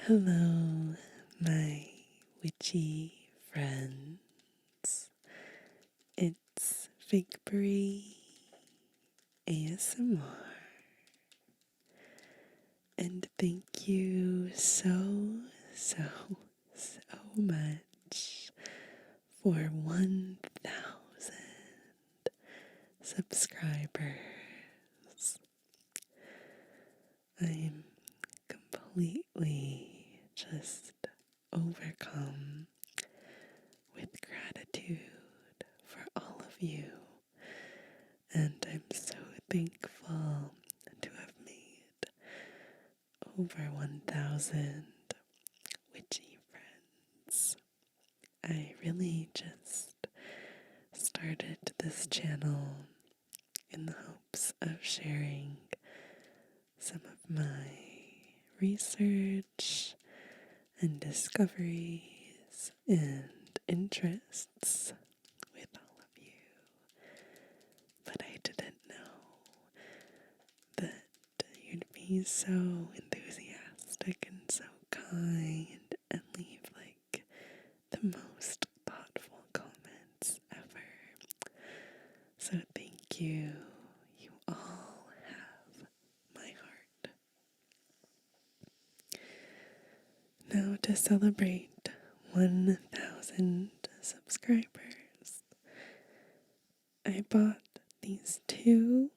Hello, my witchy friends. It's Figbury ASMR. And thank you so much for 1,000 subscribers. I'm completely just overcome with gratitude for all of you, and I'm so thankful to have made over 1,000 witchy friends. I really just started this channel in the hopes of sharing some of my research and discoveries and interests with all of you, but I didn't know that you'd be so enthusiastic and so kind and leave like the most thoughtful comments ever. So thank you. You all have my heart. Now, to celebrate 1,000 subscribers, I bought these 2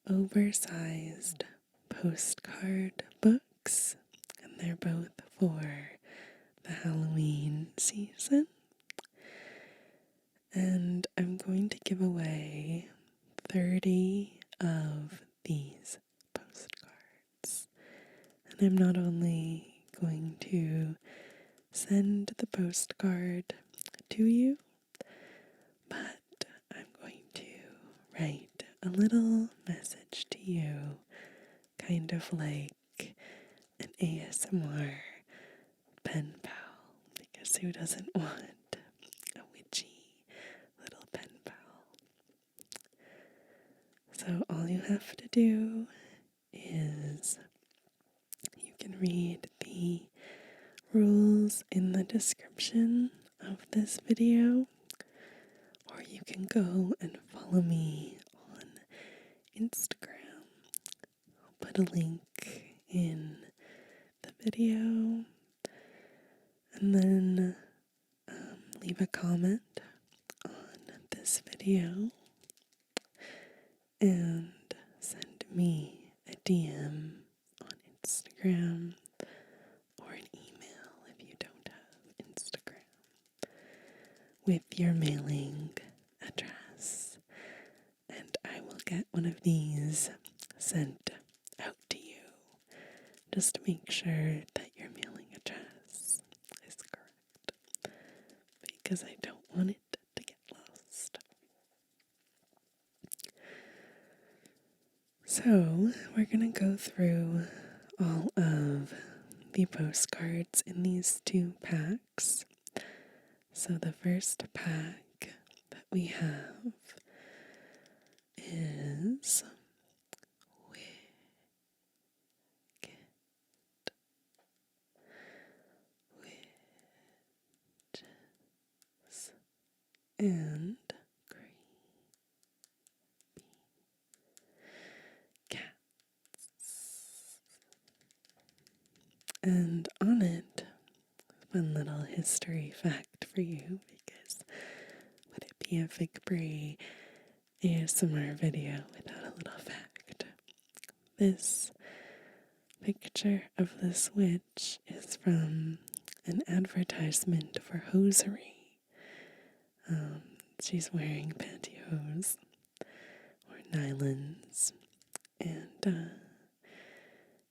oversized postcard books, and they're both for the Halloween season. And I'm going to give away 30 of these postcards. And I'm not only going to send the postcard to you, but I'm going to write a little message to you, kind of like an ASMR pen pal, because who doesn't want a witchy little pen pal? So all you have to do is you can read the rules in the description of this video, or you can go and follow me on Instagram. I'll put a link in the video, and then leave a comment on this video and send me a DM on Instagram or an email if you don't have Instagram with your mailing address, and I will get one of these sent out to you just to make sure that your mailing address is correct, because I don't want it to get lost. So we're going to go through all of the postcards in these 2 packs. So the first pack that we have is witches and creepy cats. And on it, fun little history fact for you, because would it be a Figbury ASMR video without a little fact? This picture of this witch is from an advertisement for hosiery. She's wearing pantyhose or nylons, and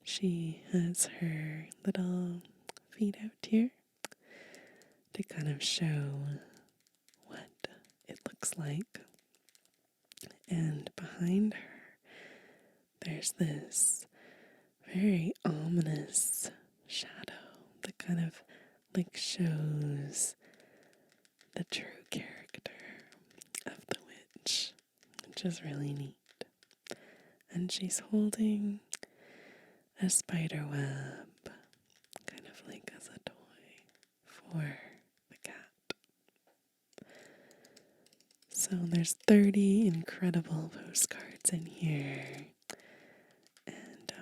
she has her little feet out here to kind of show what it looks like. And behind her, there's this very ominous shadow that kind of like shows the true character of the witch, which is really neat. And she's holding a spider web, kind of for the cat. So there's 30 incredible postcards in here. And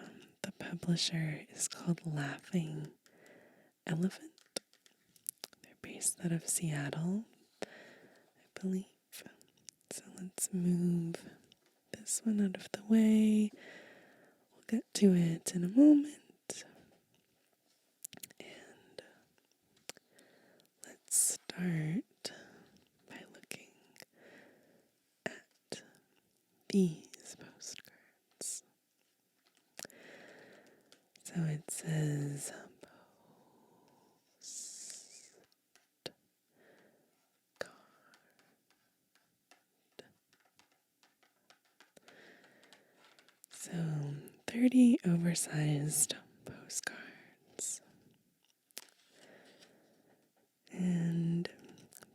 the publisher is called Laughing Elephant. They're based out of Seattle, I believe. So let's move this one out of the way. We'll get to it in a moment. And let's start by looking at these postcards. So it says So 30 oversized postcards. And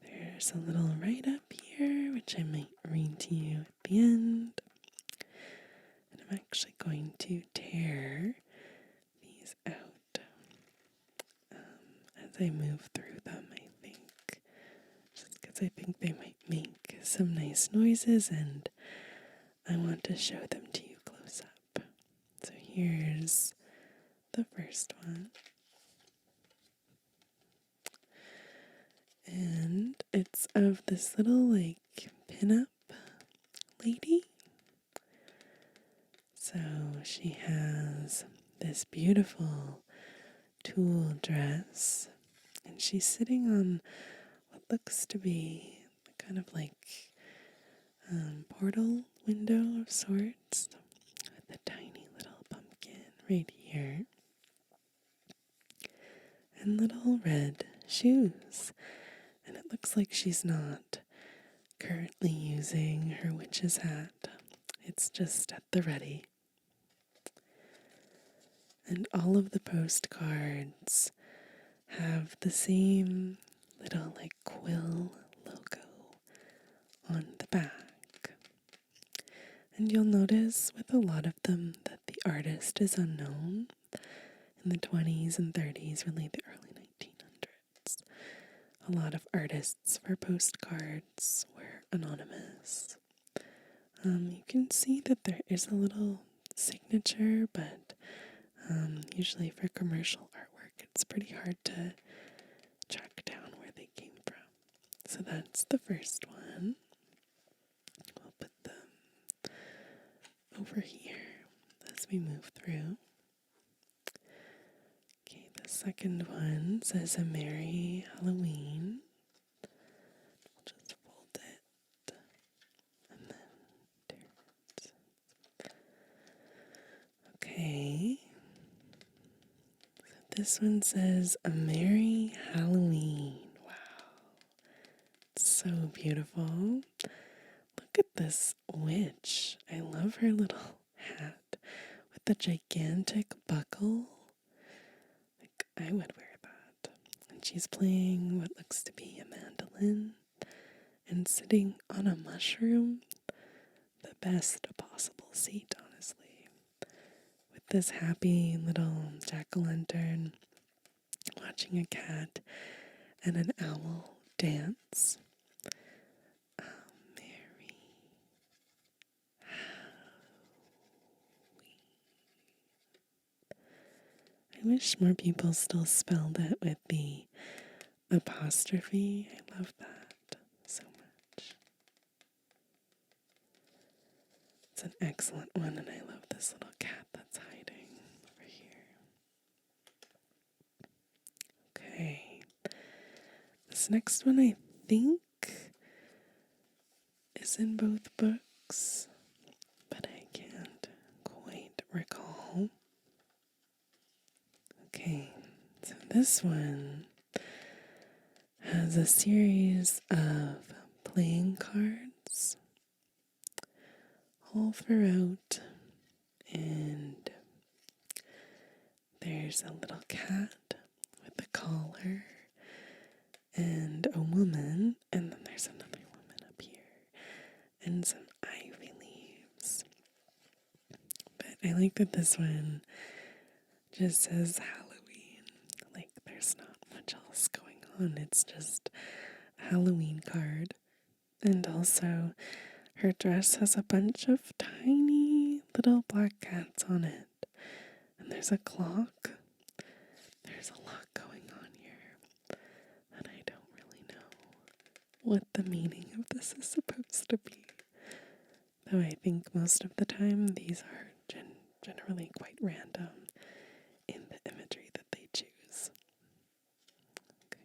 there's a little write-up here, which I might read to you at the end. And I'm actually going to tear these out as I move through them, I think. Just because I think they might make some nice noises, and I want to show them to you close up. So here's the first one. And it's of this little pinup lady. So she has this beautiful tulle dress, and she's sitting on what looks to be kind of portal window of sorts, with a tiny little pumpkin right here, and little red shoes. And it looks like she's not currently using her witch's hat. It's just at the ready. And all of the postcards have the same little quill logo on the back. And you'll notice with a lot of them that the artist is unknown. In the 20s and 30s, really the early 1900s, a lot of artists for postcards were anonymous. You can see that there is a little signature, but usually for commercial artwork, it's pretty hard to track down where they came from. So that's the first one. We'll put them over here as we move through. Okay, the second one says a Merry Halloween. I'll just fold it and then tear it. Okay. So this one says a Merry Halloween. Wow. It's so beautiful. Look at this witch. I love her little hat with the gigantic buckle. I would wear that. And she's playing what looks to be a mandolin and sitting on a mushroom. The best possible seat, honestly. With this happy little jack-o'-lantern watching a cat and an owl dance. Merry Halloween. I wish more people still spelled it with the apostrophe. I love that so much. It's an excellent one, and I love this little cat that's hiding over here. Okay. This next one, I think, is in both books, but I can't quite recall. Okay, so this one has a series of playing cards all throughout, and there's a little cat with a collar and a woman, and then there's another woman up here and some ivy leaves. But I like that this one just says Halloween, like there's not much else going on. It's just a Halloween card. And also, her dress has a bunch of tiny little black cats on it. And there's a clock. There's a lot going on here. And I don't really know what the meaning of this is supposed to be. Though I think most of the time these are generally quite random in the imagery that they choose. Okay.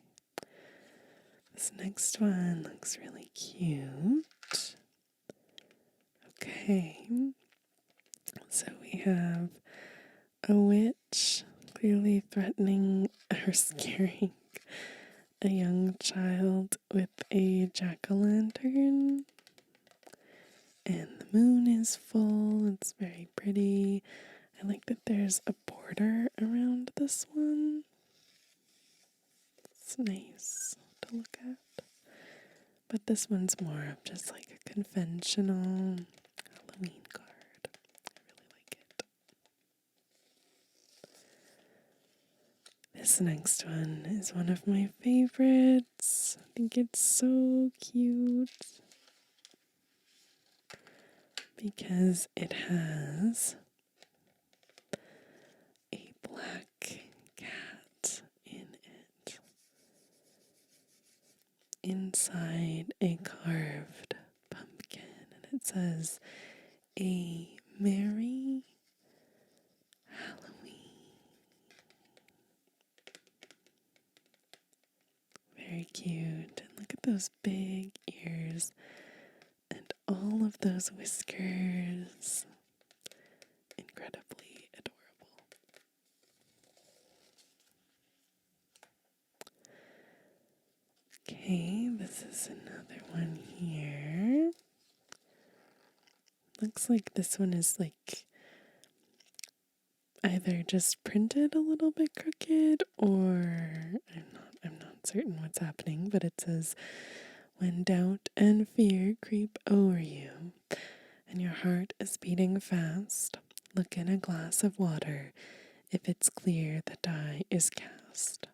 This next one looks really cute. Okay. So we have a witch clearly threatening or scaring a young child with a jack-o'-lantern. And the moon is full. It's very pretty. I like that there's a border around this one. It's nice to look at. But this one's more of just like a conventional Halloween card. I really like it. This next one is one of my favorites. I think it's so cute. Because it has a black cat in it. Inside a carved pumpkin. And it says, "A Merry Halloween." Very cute. And look at those big ears. And all of those whiskers. Incredibly adorable. Okay, this is another one here. Looks like this one is like either just printed a little bit crooked or I'm not certain what's happening, but it says, "When doubt and fear creep over you and your heart is beating fast, look in a glass of water. If it's clear, the die is cast."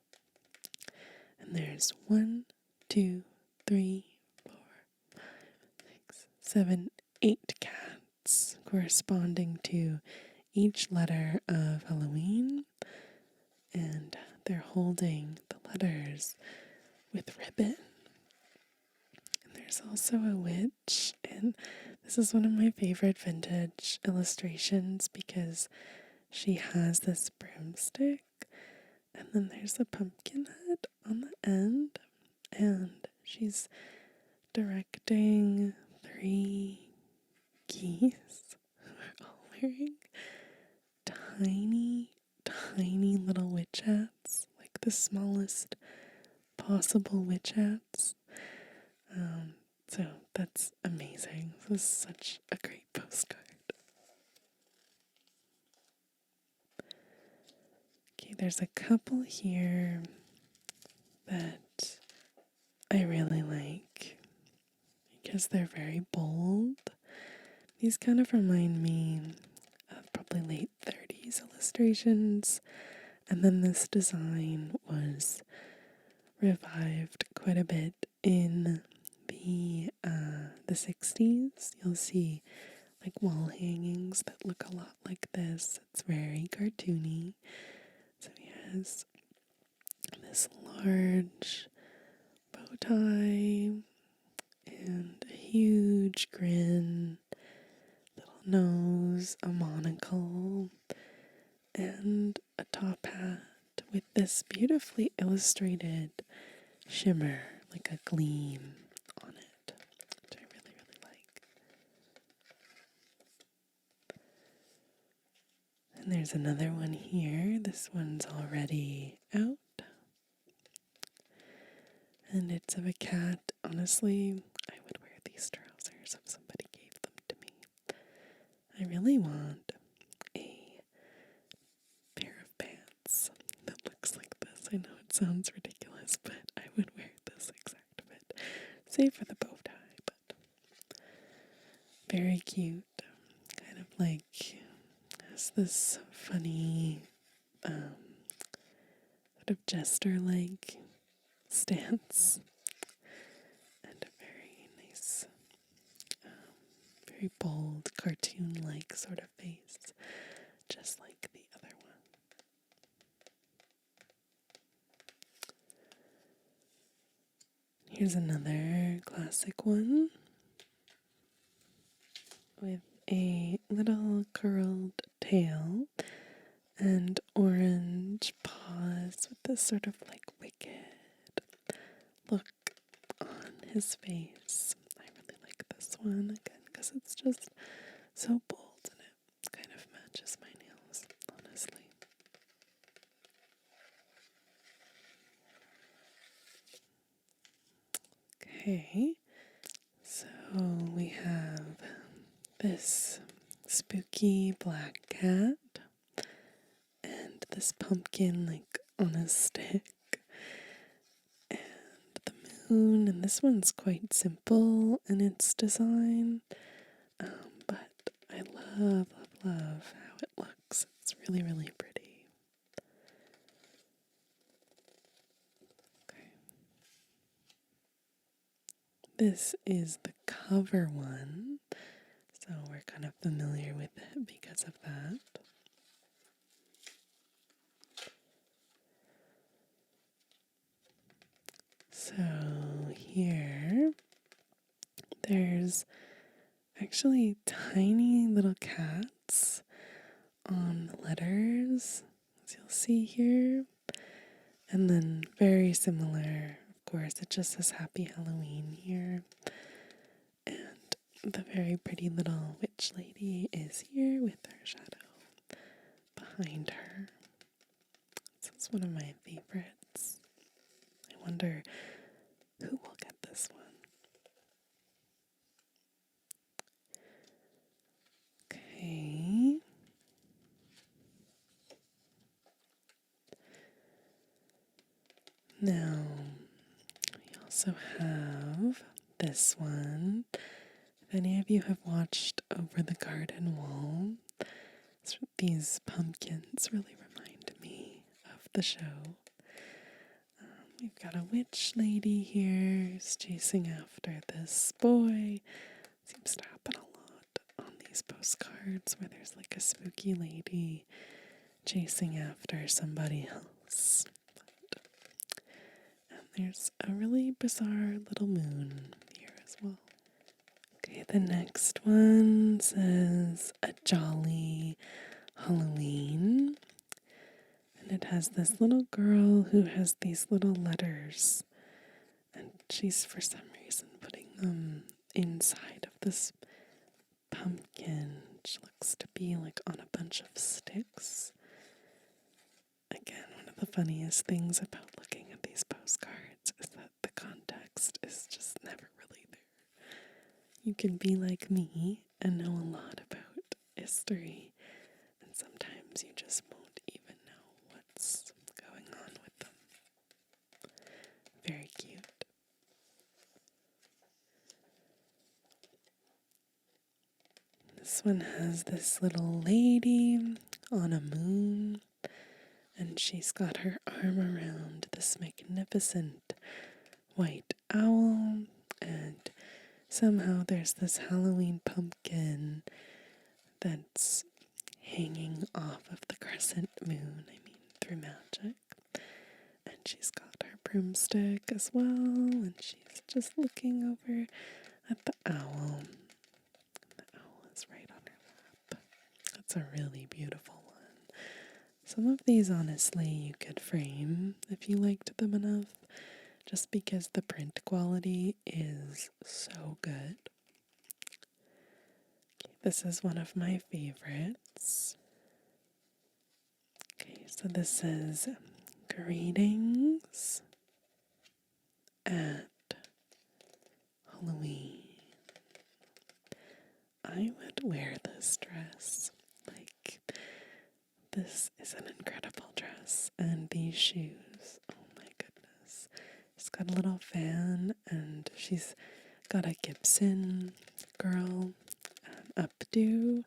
And there's 1, 2, 3, 4, 5, 6, 7, 8 cats corresponding to each letter of Halloween. And they're holding the letters with ribbon. And there's also a witch. And this is one of my favorite vintage illustrations because she has this broomstick. And then there's a pumpkin head on the end. And she's directing 3 geese who are all wearing tiny, tiny little witch hats, like the smallest possible witch hats. So that's amazing. This is such a great postcard. Okay, there's a couple here that I really like because they're very bold. These kind of remind me of probably late 30s illustrations, and then this design was revived quite a bit in the 60s. You'll see like wall hangings that look a lot like this. It's very cartoony. So he has this large bow tie and a huge grin, little nose, a monocle, and a top hat with this beautifully illustrated shimmer, like a gleam on it, which I really, really like. And there's another one here. This one's already out. And it's of a cat. Honestly, I would wear these trousers if somebody gave them to me. I really want a pair of pants that looks like this. I know it sounds ridiculous, but I would wear this exact fit. Save for the bow tie, but very cute. Kind of like has this funny sort of jester-like stance and a very nice, very bold, cartoon-like sort of face, just like the other one. Here's another classic one with a little curled tail and orange paws with this sort of like wicked look on his face. I really like this one again because it's just so bold and it kind of matches my nails, honestly. Okay, so we have this spooky black cat and this pumpkin like on a stick and the moon, and this one's quite simple in its design, but I love how it looks. It's really, really pretty. Okay. This is the cover one, so we're kind of familiar with it because of that. So here, there's actually tiny little cats on letters, as you'll see here. And then very similar, of course, it just says Happy Halloween here. And the very pretty little witch lady is here with her shadow behind her. This is one of my favorites. I wonder who will get this one. Okay. Now, we also have this one. If any of you have watched Over the Garden Wall, these pumpkins really remind me of the show. We've got a witch lady here who's chasing after this boy. Seems to happen a lot on these postcards where there's like a spooky lady chasing after somebody else. And there's a really bizarre little moon here as well. Okay, the next one says A Jolly Halloween. And it has this little girl who has these little letters. And she's, for some reason, putting them inside of this pumpkin, which looks to be like on a bunch of sticks. Again, one of the funniest things about looking at these postcards is that the context is just never really there. You can be like me and know a lot about history, and sometimes you just won't even know what's going on with them. Very cute. This one has this little lady on a moon, and she's got her arm around this magnificent white owl, and somehow there's this Halloween pumpkin that's hanging off of the crescent moon, through magic. And she's got her broomstick as well, and she's just looking over at the owl. The owl is right on her lap. That's a really beautiful one. Some of these, honestly, you could frame if you liked them enough, just because the print quality is so good. Okay, this is one of my favorites. Okay, so this is Greetings at Halloween. I would wear this dress. This is an incredible dress. And these shoes, oh my goodness. She's got a little fan, and she's got a Gibson girl updo,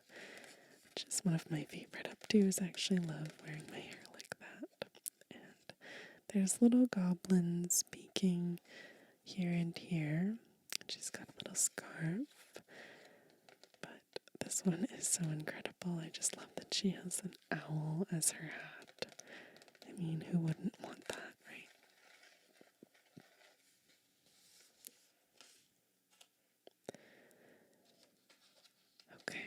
which is one of my favorite updos. I actually love wearing my hair like that. And there's little goblins peeking looking here and here. She's got a little scarf. But this one is so incredible. I just love that she has an owl as her hat. I mean, who wouldn't want that, right? Okay,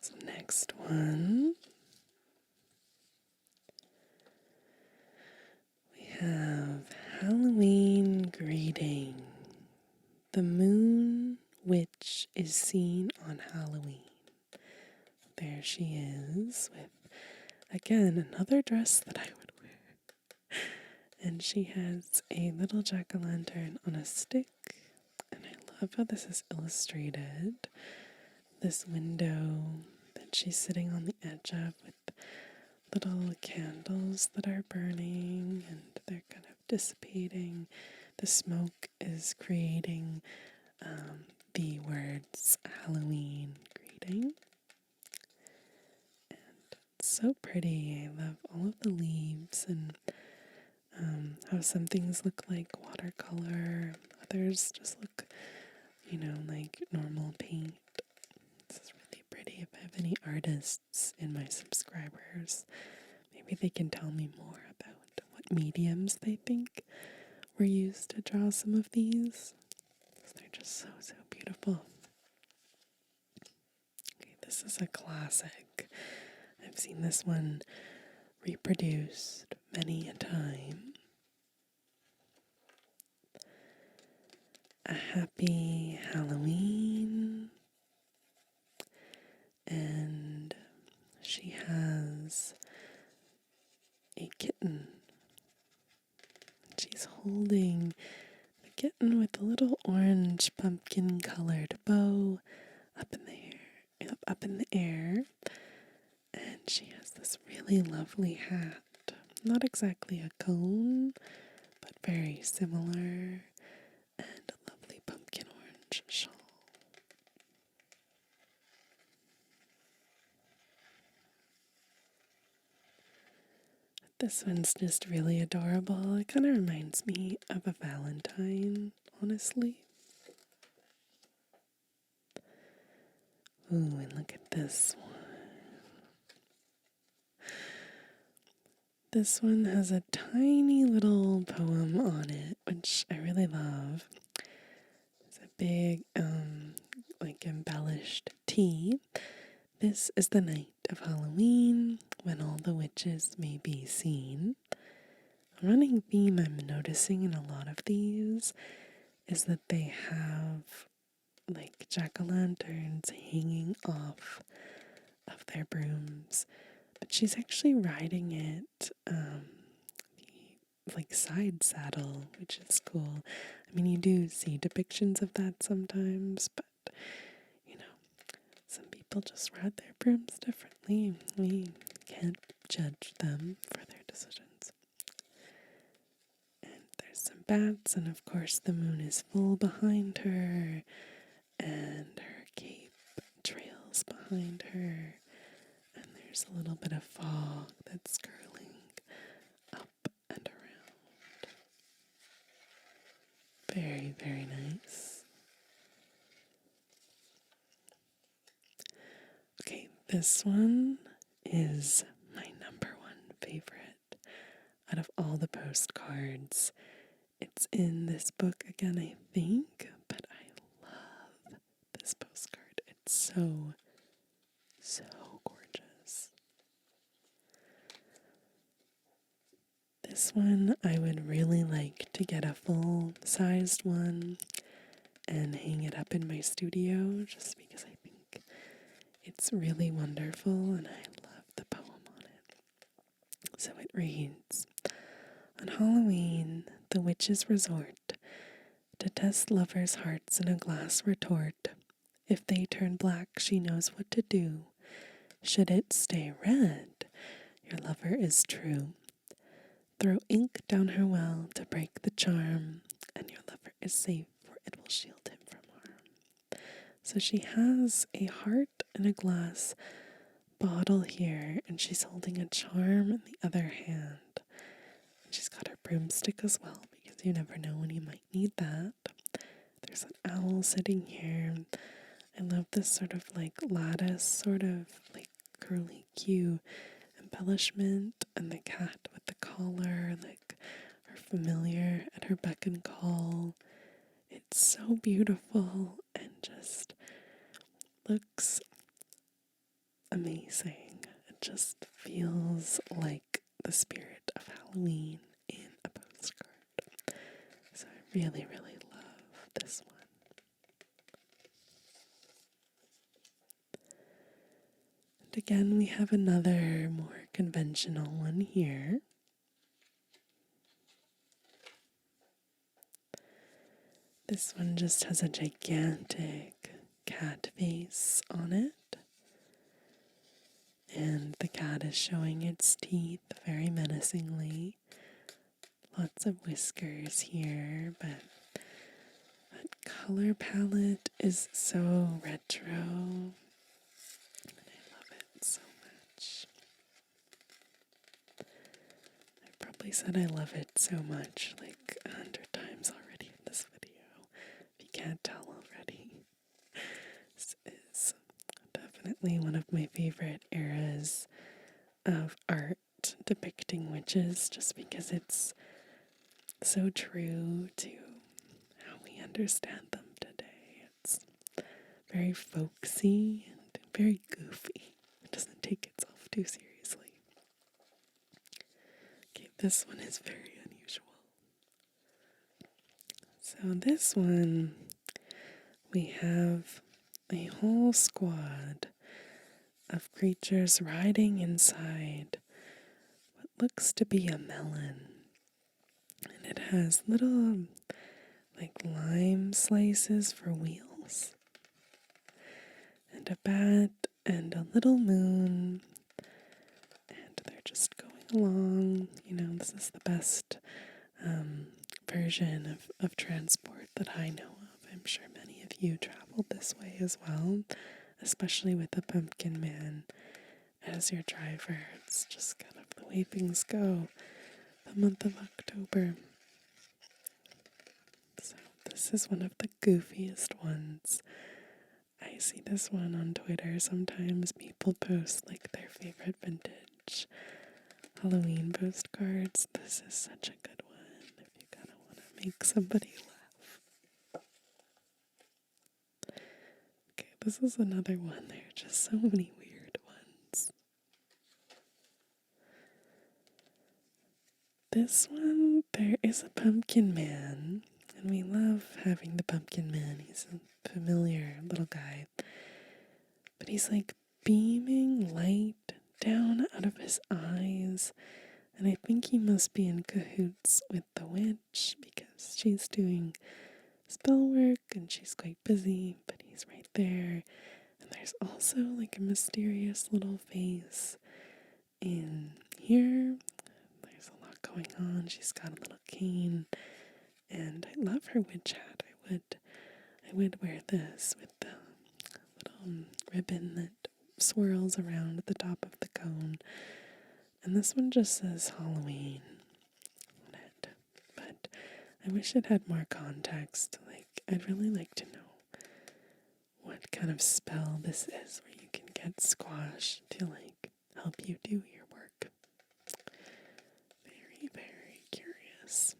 so next one. We have Halloween Greeting. The moon witch is seen on Halloween. There she is with, again, another dress that I would wear. And she has a little jack-o'-lantern on a stick. And I love how this is illustrated. This window that she's sitting on the edge of with little candles that are burning and they're kind of dissipating. The smoke is creating the words Halloween Greeting. And it's so pretty. I love all of the leaves and how some things look like watercolor, others just look, like normal paint. This is really pretty. If I have any artists in my subscribers, maybe they can tell me more about what mediums they think were used to draw some of these. They're just so, so beautiful. Okay, this is a classic. I've seen this one reproduced many a time. A Happy Halloween. And she has a kitten. She's holding the kitten with a little orange pumpkin colored bow up in the air. And she has this really lovely hat. Not exactly a cone, but very similar. And a lovely pumpkin orange shawl. This one's just really adorable. It kind of reminds me of a Valentine, honestly. Ooh, and look at this one. This one has a tiny little poem on it, which I really love. It's a big, embellished T. This is the night of Halloween, when all the witches may be seen. A running theme I'm noticing in a lot of these is that they have, jack-o'-lanterns hanging off of their brooms. But she's actually riding it, side saddle, which is cool. I mean, you do see depictions of that sometimes, but, some people just ride their brooms differently. We can't judge them for their decisions. And there's some bats, and of course the moon is full behind her, and her cape trails behind her. And there's a little bit of fog that's curling up and around. Very, very nice. Okay, this one is my number one favorite out of all the postcards. It's in this book again, I think, but I love this postcard. It's so, so gorgeous. This one I would really like to get a full-sized one and hang it up in my studio just because I think it's really wonderful and I love the poem on it. So it reads, on Halloween, the witches resort to test lovers' hearts in a glass retort. If they turn black, she knows what to do. Should it stay red, your lover is true. Throw ink down her well to break the charm, and your lover is safe, for it will shield him from harm. So she has a heart in a glass bottle here, and she's holding a charm in the other hand. And she's got her broomstick as well, because you never know when you might need that. There's an owl sitting here. I love this sort of like lattice, sort of like curly Q embellishment, and the cat with the collar, like her familiar at her beck and call. It's so beautiful and just looks amazing. It just feels like the spirit of Halloween in a postcard. So I really, really love this one. And again, we have another more conventional one here. This one just has a gigantic cat face on it. And the cat is showing its teeth very menacingly. Lots of whiskers here, but that color palette is so retro. And I love it so much. I probably said I love it so much like 100 times already in this video. If you can't tell already. This is definitely one of my favorite eras of art depicting witches, just because it's so true to how we understand them today. It's very folksy and very goofy. It doesn't take itself too seriously. Okay, this one is very unusual. So this one, we have a whole squad of creatures riding inside what looks to be a melon. And it has little, like, lime slices for wheels. And a bat and a little moon. And they're just going along. You know, this is the best version of transport that I know of. I'm sure many of you traveled this way as well, especially with the pumpkin man as your driver. It's just kind of the way things go the month of October. So this is one of the goofiest ones. I see this one on Twitter. Sometimes people post like their favorite vintage Halloween postcards. This is such a good one if you kind of want to make somebody laugh. Okay, this is another one. There are just so many weird ones. This one, there is a pumpkin man, and we love having the pumpkin man. He's a familiar little guy, but he's like beaming light down out of his eyes, and I think he must be in cahoots with the witch because she's doing spell work and she's quite busy, but he's right there. And there's also like a mysterious little face in here. There's a lot going on. She's got a little cane, and I love her witch hat. I would wear this with the little ribbon that swirls around at the top of the cone. And this one just says Halloween on it, but I wish it had more context. Like, I'd really like to know what kind of spell this is where you can get squash to like help you do your work. Very, very curious.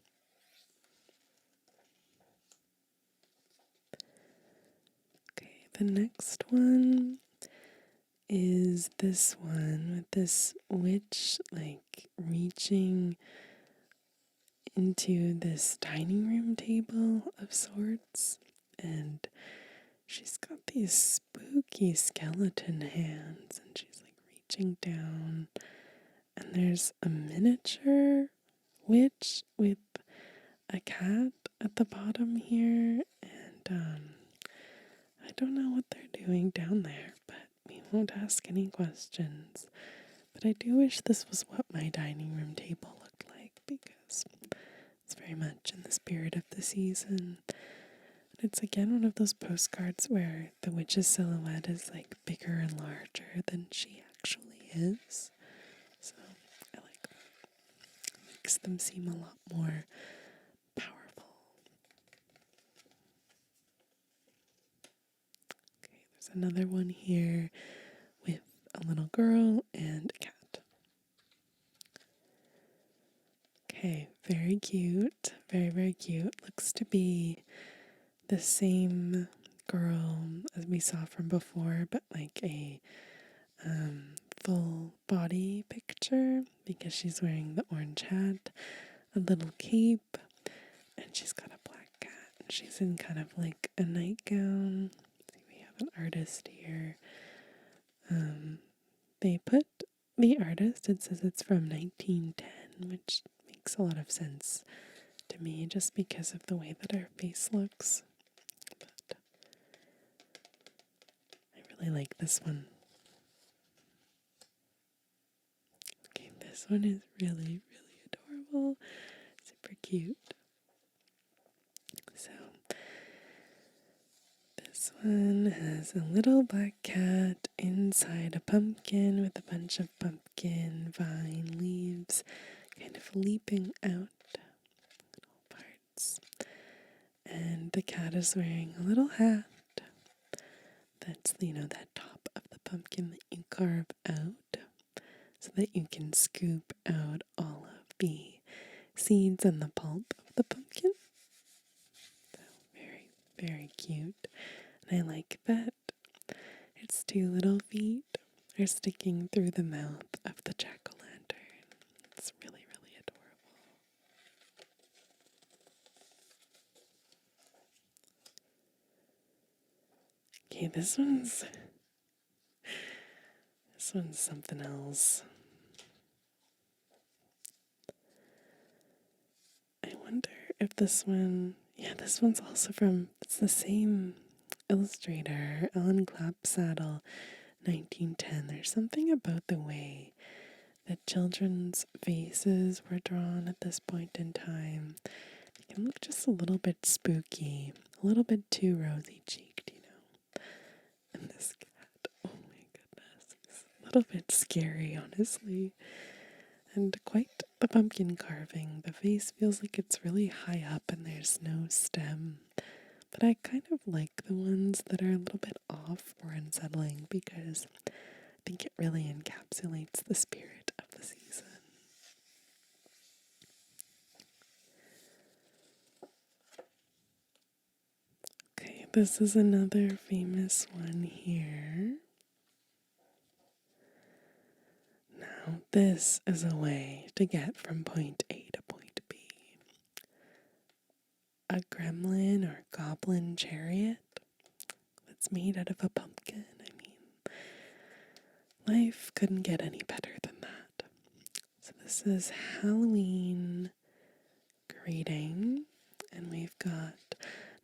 Okay, the next one is this one with this witch like reaching into this dining room table of sorts, and she's got these spooky skeleton hands, and she's like reaching down, and there's a miniature witch with a cat at the bottom here, and I don't know what they're doing down there, but we won't ask any questions. But I do wish this was what my dining room table looked like, because it's very much in the spirit of the season. And it's again one of those postcards where the witch's silhouette is like bigger and larger than she actually is. So I like that. It makes them seem a lot more powerful another one here with a little girl and a cat. Okay, very cute. Very, very cute. Looks to be the same girl as we saw from before, but like a full body picture because she's wearing the orange hat, a little cape, and she's got a black cat. She's in kind of like a nightgown. See, we have an artist here. They put the artist, it says it's from 1910, which makes a lot of sense to me just because of the way that her face looks. But I really like this one. Okay, this one is really, really adorable. Super cute. So, this one has a little black cat inside a pumpkin with a bunch of pumpkin vine leaves kind of leaping out little parts. And the cat is wearing a little hat that's, that top of the pumpkin that you carve out so that you can scoop out all of the seeds and the pulp of the pumpkin. So very, very cute. And I like that its two little feet are sticking through the mouth of the jack-o'-lantern. It's really, really adorable. Okay, this one's something else. I wonder if this one's also it's the same illustrator, Ellen Clapsaddle, 1910. There's something about the way that children's faces were drawn at this point in time. They can look just a little bit spooky, a little bit too rosy-cheeked, And this cat, oh my goodness, he's a little bit scary, honestly. And quite the pumpkin carving. The face feels like it's really high up and there's no stem. But I kind of like the ones that are a little bit off or unsettling because I think it really encapsulates the spirit of the season. Okay, this is another famous one here. Now, this is a way to get from point A to point B. A gremlin or goblin chariot that's made out of a pumpkin. I mean, life couldn't get any better than that. So this is Halloween greeting, and we've got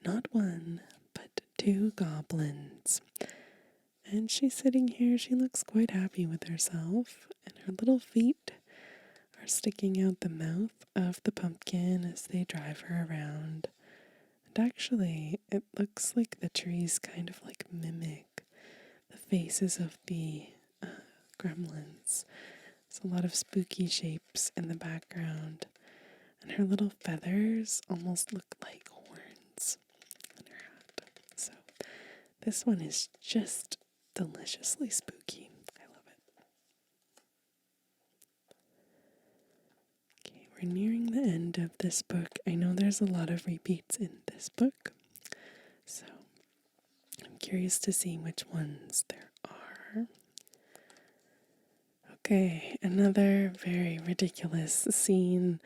not one, but two goblins. And she's sitting here, she looks quite happy with herself, and her little feet are sticking out the mouth of the pumpkin as they drive her around. And actually, it looks like the trees kind of like mimic the faces of the gremlins. There's a lot of spooky shapes in the background, and her little feathers almost look like horns on her hat. So this one is just deliciously spooky. I love it. Okay, we're nearing the end of this book. I know there's a lot of repeats in this book, so I'm curious to see which ones there are. Okay, another very ridiculous scene.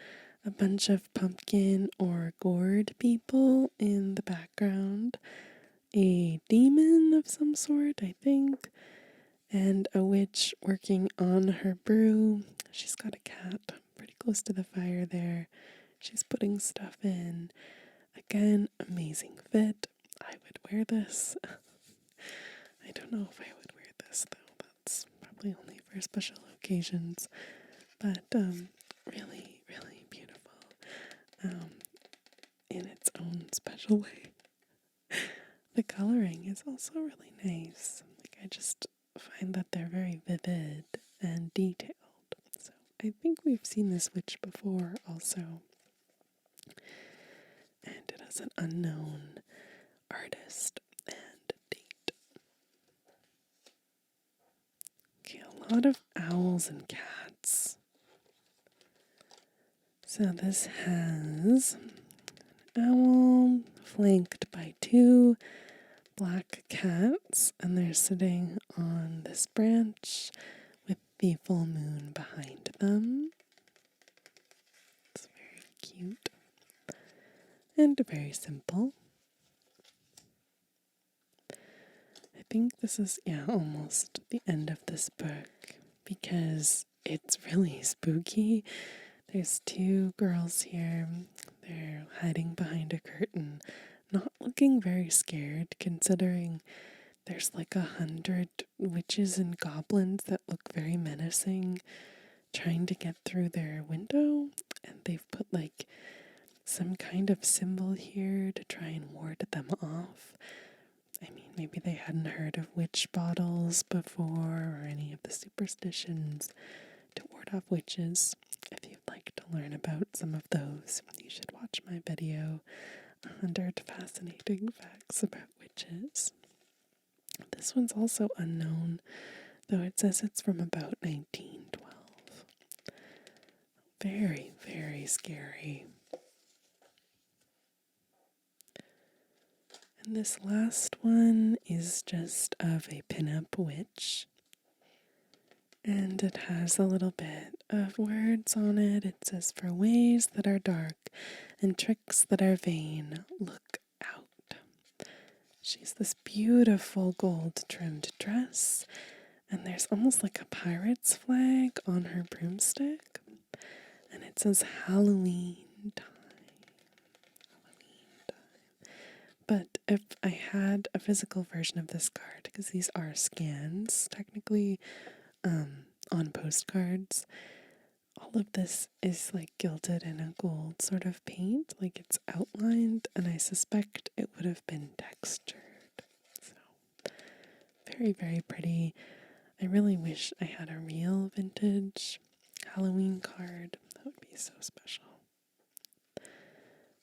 A bunch of pumpkin or gourd people in the background. A demon of some sort, I think. And a witch working on her brew. She's got a cat pretty close to the fire there. She's putting stuff in. Again, amazing fit. I would wear this. I don't know if I would wear this though. That's probably only for special occasions. But really, really beautiful. In its own special way. The coloring is also really nice. I just find that they're very vivid and detailed. So I think we've seen this witch before also. And it has an unknown artist and date. lot of owls and cats. So this has an owl flanked by two black cats, and they're sitting on this branch with the full moon behind them. It's very cute and very simple. I think this is, almost the end of this book because it's really spooky. There's two girls here. They're hiding behind a curtain, not looking very scared considering there's like 100 witches and goblins that look very menacing trying to get through their window, and they've put like some kind of symbol here to try and ward them off. I mean, maybe they hadn't heard of witch bottles before or any of the superstitions to ward off witches. If you'd like to learn about some of those, you should watch my video, 100 Fascinating Facts About Witches. This one's also unknown, though it says it's from about 1912. Very, very scary. And this last one is just of a pinup witch. And it has a little bit of words on it. It says, "For ways that are dark and tricks that are vain, look out." She's this beautiful gold-trimmed dress, and there's almost like a pirate's flag on her broomstick. And it says Halloween time. But if I had a physical version of this card, because these are scans technically on postcards, all of this is like gilded in a gold sort of paint, like it's outlined, and I suspect it would have been textured. So very, very pretty. I really wish I had a real vintage Halloween card. That would be so special.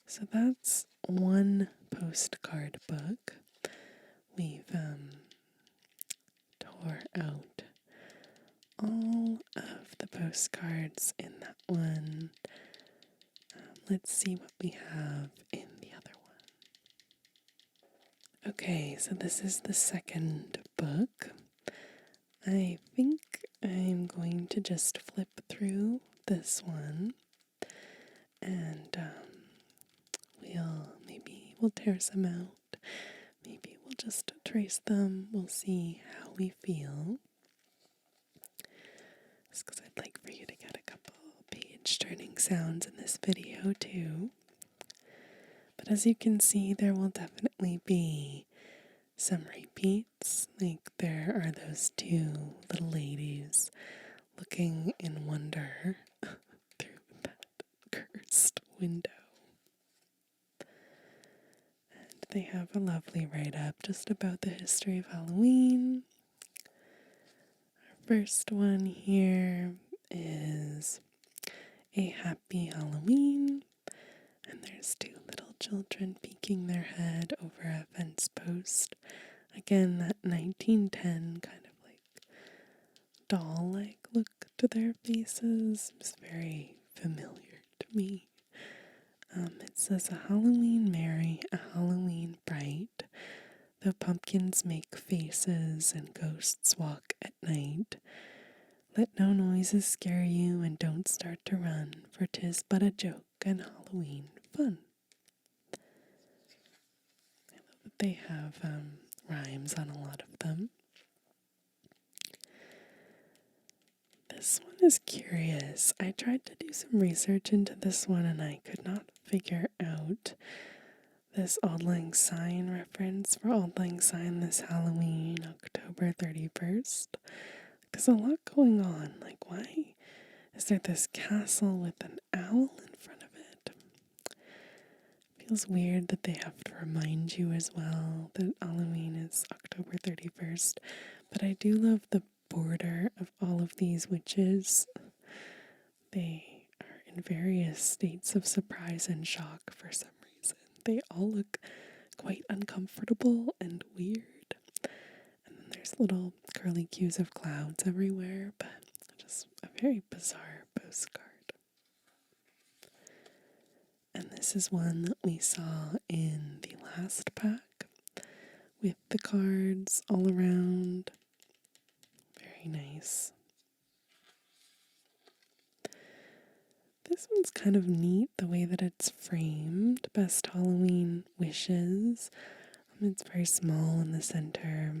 So that's one postcard book. We've tore out all of the postcards in that one. Let's see what we have in the other one. Okay, so this is the second book. I think I'm going to just flip through this one, and we'll tear some out. Maybe we'll just trace them. We'll see how we feel. Just because I'd like for you to get a couple page turning sounds in this video too. But as you can see, there will definitely be some repeats. Like there are those two little ladies looking in wonder through that cursed window. And they have a lovely write-up just about the history of Halloween. Our first one here is a happy Halloween. And there's two little children peeking their head over a fence post. Again, that 1910 kind of like doll-like look to their faces is very familiar to me. It says, "A Halloween merry, a Halloween bright, though pumpkins make faces and ghosts walk at night. Let no noises scare you and don't start to run, for 'tis but a joke and Halloween fun." I love that they have rhymes on a lot of them. This one is curious. I tried to do some research into this one and I could not figure out this Auld Lang Syne reference for Auld Lang Syne this Halloween, October 31st. There's a lot going on. Like, why is there this castle with an owl in front of it? Feels weird that they have to remind you as well that Halloween is October 31st. But I do love the border of all of these witches. They are in various states of surprise and shock for some reason. They all look quite uncomfortable and weird. And then there's little curly cues of clouds everywhere, but just a very bizarre postcard. And this is one that we saw in the last pack with the cards all around. Very nice. This one's kind of neat, the way that it's framed. Best Halloween wishes. It's very small in the center,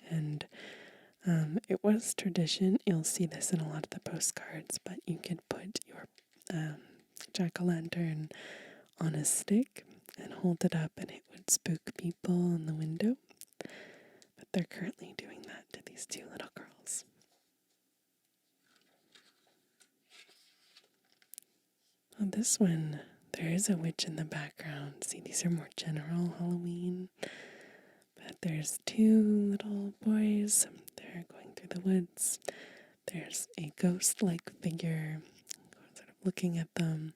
and it was tradition. You'll see this in a lot of the postcards, but you could put your jack-o'-lantern on a stick and hold it up, and it would spook people in the window. But they're currently doing that to these two little girls. On this one, there is a witch in the background. See, these are more general Halloween. But there's two little boys. They're going through the woods. There's a ghost-like figure sort of looking at them,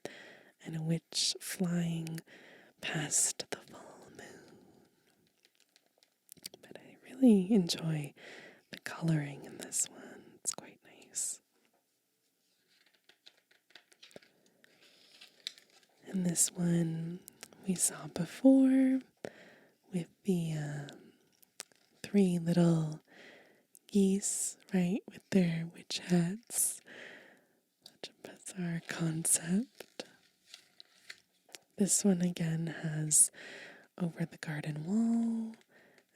and a witch flying past the full moon. But I really enjoy the coloring in this one. It's quite nice. And this one we saw before with the three little geese, right, with their witch hats. Such a bizarre concept. This one again has over the garden wall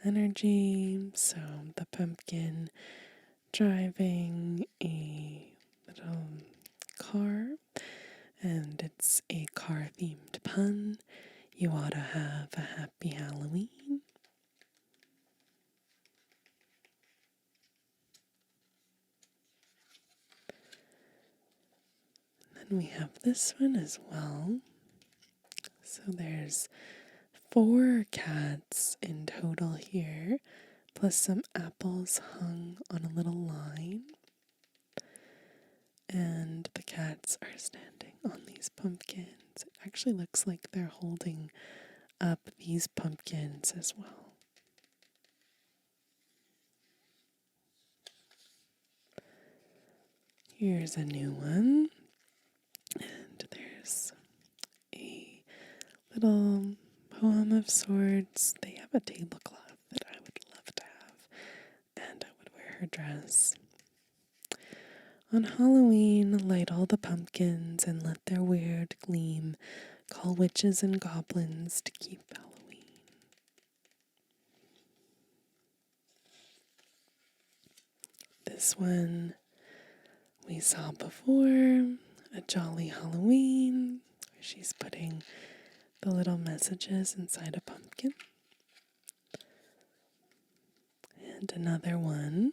energy, so the pumpkin driving a little car, and it's a car-themed pun. You ought to have a happy Halloween. And then we have this one as well. So there's 4 cats in total here, plus some apples hung on a little line. And the cats are standing on these pumpkins. It actually looks like they're holding up these pumpkins as well. Here's a new one. And there's a little poem of sorts. They have a tablecloth that I would love to have, and I would wear her dress. On Halloween, light all the pumpkins and let their weird gleam call witches and goblins to keep Halloween. This one we saw before, a jolly Halloween, where she's putting the little messages inside a pumpkin. And another one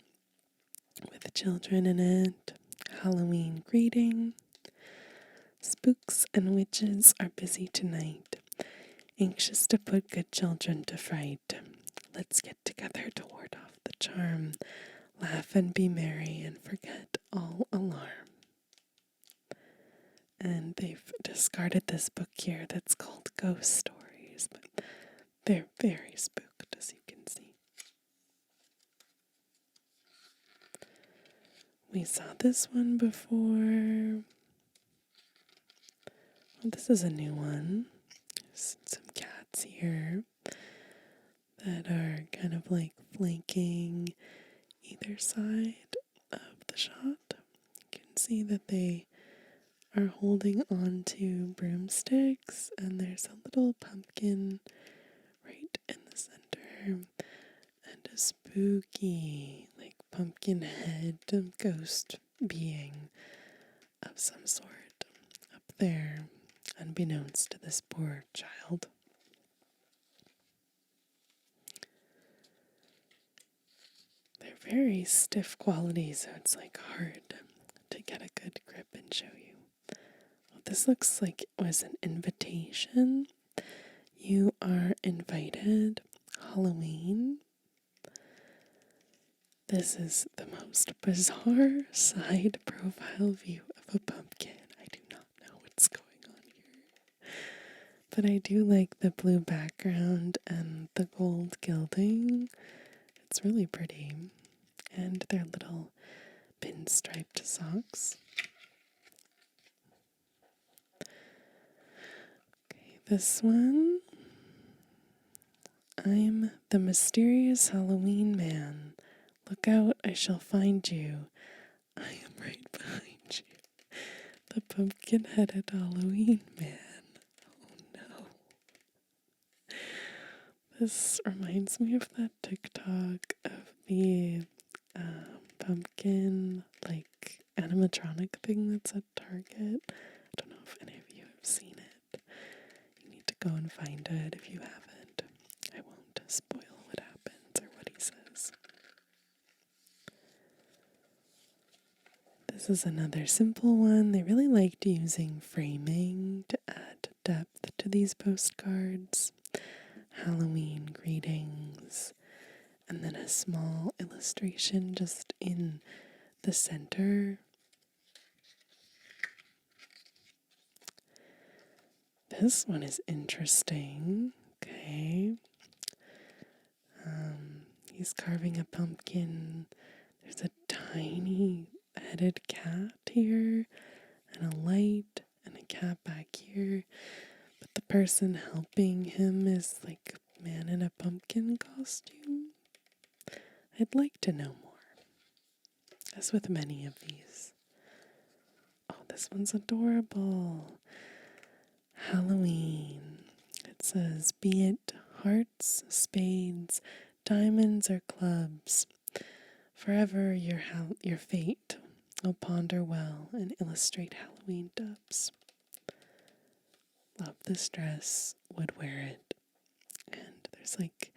with children in it, Halloween greeting. Spooks and witches are busy tonight, anxious to put good children to fright. Let's get together to ward off the charm, laugh and be merry and forget all alarm. And they've discarded this book here that's called Ghost Stories, but they're very spooked, as you can see. We saw this one before. Well, this is a new one. There's some cats here that are kind of like flanking either side of the shot. You can see that they are holding on to broomsticks, and there's a little pumpkin right in the center, and a spooky, like, pumpkin head ghost being of some sort up there, unbeknownst to this poor child. They're very stiff quality, so it's like hard to get a good grip and show you. Well, this looks like it was an invitation. You are invited. Halloween. This is the most bizarre side profile view of a pumpkin. I do not know what's going on here. But I do like the blue background and the gold gilding. It's really pretty. and their little pinstriped socks. Okay, this one. I'm the mysterious Halloween man. Look out, I shall find you. I am right behind you. The pumpkin-headed Halloween man. Oh no. This reminds me of that TikTok of the pumpkin, like, animatronic thing that's at Target. I don't know if any of you have seen it. You need to go and find it if you haven't. I won't spoil what happens or what he says. This is another simple one. They really liked using framing to add depth to these postcards. Halloween greetings, and then a small illustration just in the center. This one is interesting. Okay. He's carving a pumpkin. There's a tiny headed cat here, and a light, and a cat back here. But the person helping him is like a man in a pumpkin costume. I'd like to know more. As with many of these. Oh, this one's adorable. Halloween. It says, be it hearts, spades, diamonds, or clubs. Forever your fate. Oh, ponder well and illustrate Halloween dubs. Love this dress, would wear it. And there's like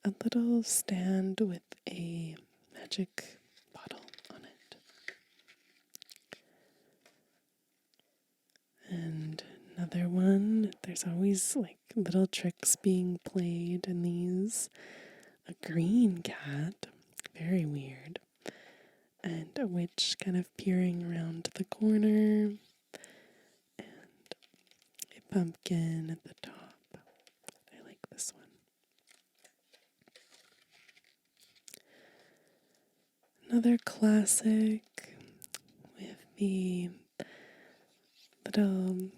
a little stand with a magic bottle on it. And another one, there's always like little tricks being played in these. A green cat, very weird. And a witch kind of peering around the corner. And a pumpkin at the top. I like this one. Another classic with the little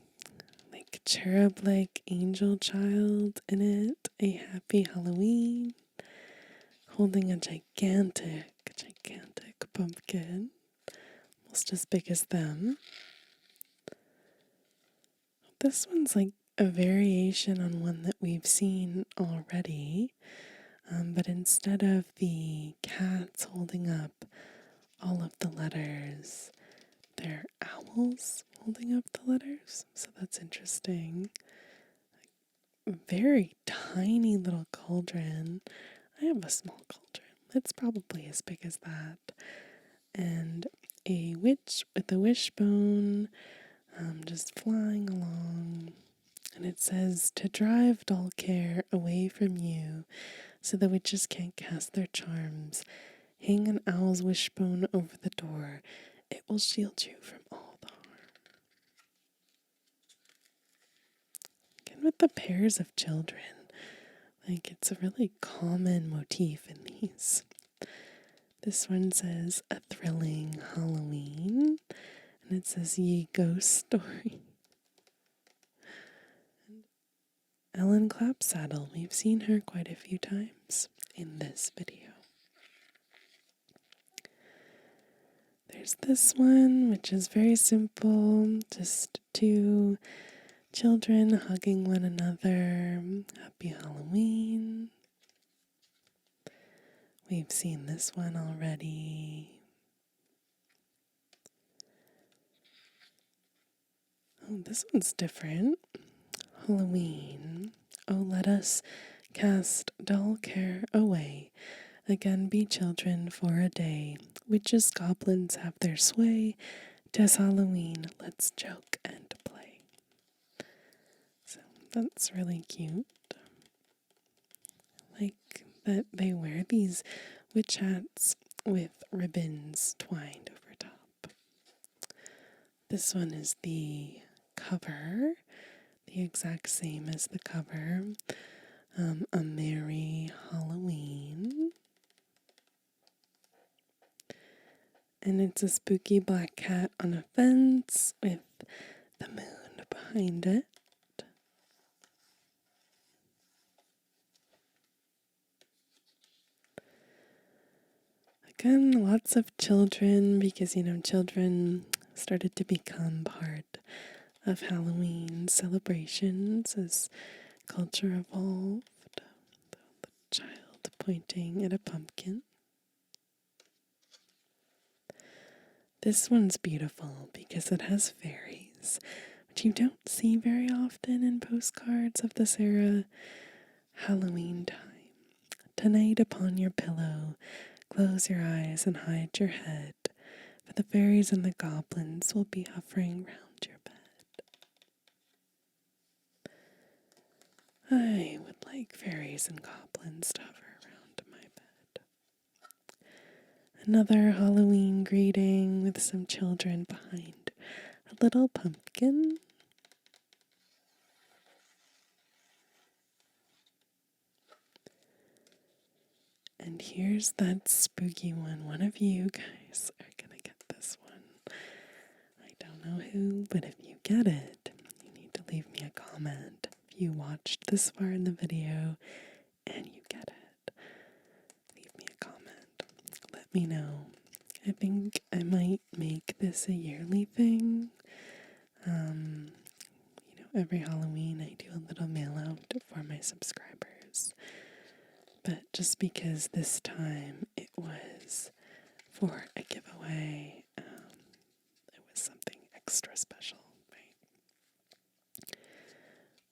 like cherub-like angel child in it. A happy Halloween. Holding a gigantic pumpkin. Almost as big as them. This one's like a variation on one that we've seen already. But instead of the cats holding up all of the letters, they're owls holding up the letters. So that's interesting. A very tiny little cauldron. I have a small cauldron. It's probably as big as that. And a witch with a wishbone just flying along. And it says, to drive dull care away from you so the witches can't cast their charms, hang an owl's wishbone over the door. It will shield you from all the harm. Again, with the pairs of children, like it's a really common motif in these. This one says, a thrilling Halloween. And it says, ye ghost story. Ellen Clapsaddle, we've seen her quite a few times in this video. There's this one, which is very simple, just two children hugging one another. Happy Halloween. We've seen this one already. Oh, this one's different. Halloween. Oh, let us cast dull care away. Again be children for a day. Witches, goblins have their sway. 'Tis Halloween, let's joke and play. So that's really cute. Like that they wear these witch hats with ribbons twined over top. This one is the cover. The exact same as the cover. A Merry Halloween. And it's a spooky black cat on a fence with the moon behind it. Again, lots of children because, children started to become part of Halloween celebrations as culture evolved. The child pointing at a pumpkin. This one's beautiful because it has fairies, which you don't see very often in postcards of this era. Halloween time. Tonight upon your pillow, close your eyes and hide your head, for the fairies and the goblins will be hovering round your bed. I would like fairies and goblins to hover around my bed. Another Halloween greeting with some children behind a little pumpkin. And here's that spooky one. One of you guys are gonna get this one. I don't know who, but if you get it, you need to leave me a comment. If you watched this far in the video and you get it, leave me a comment. Let me know. I think I might make this a yearly thing. Every Halloween I do a little mail out for my subscribers. But just because this time it was for a giveaway, it was something extra special, right?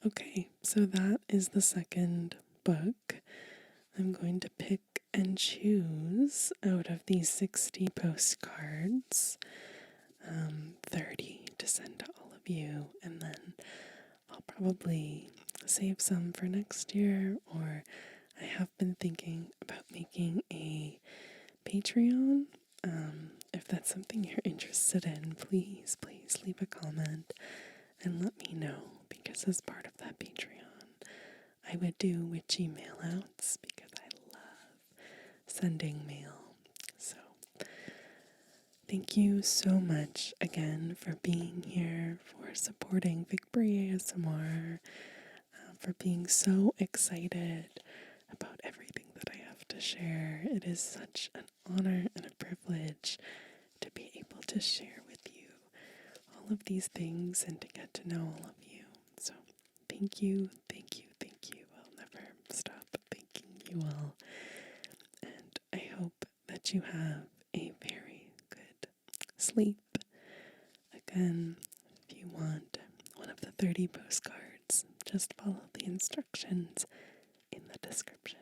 Okay, so that is the second book. I'm going to pick and choose out of these 60 postcards, 30 to send to all of you, and then I'll probably save some for next year, or I have been thinking about making a Patreon. If that's something you're interested in, please leave a comment and let me know, because as part of that Patreon, I would do witchy mail outs because I love sending mail. So thank you so much again for being here, for supporting Victory ASMR, for being so excited about everything that I have to share. It is such an honor and a privilege to be able to share with you all of these things and to get to know all of you. So thank you. I'll never stop thanking you all. And I hope that you have a very good sleep. Again, if you want one of the 30 postcards, just follow the instructions in the description.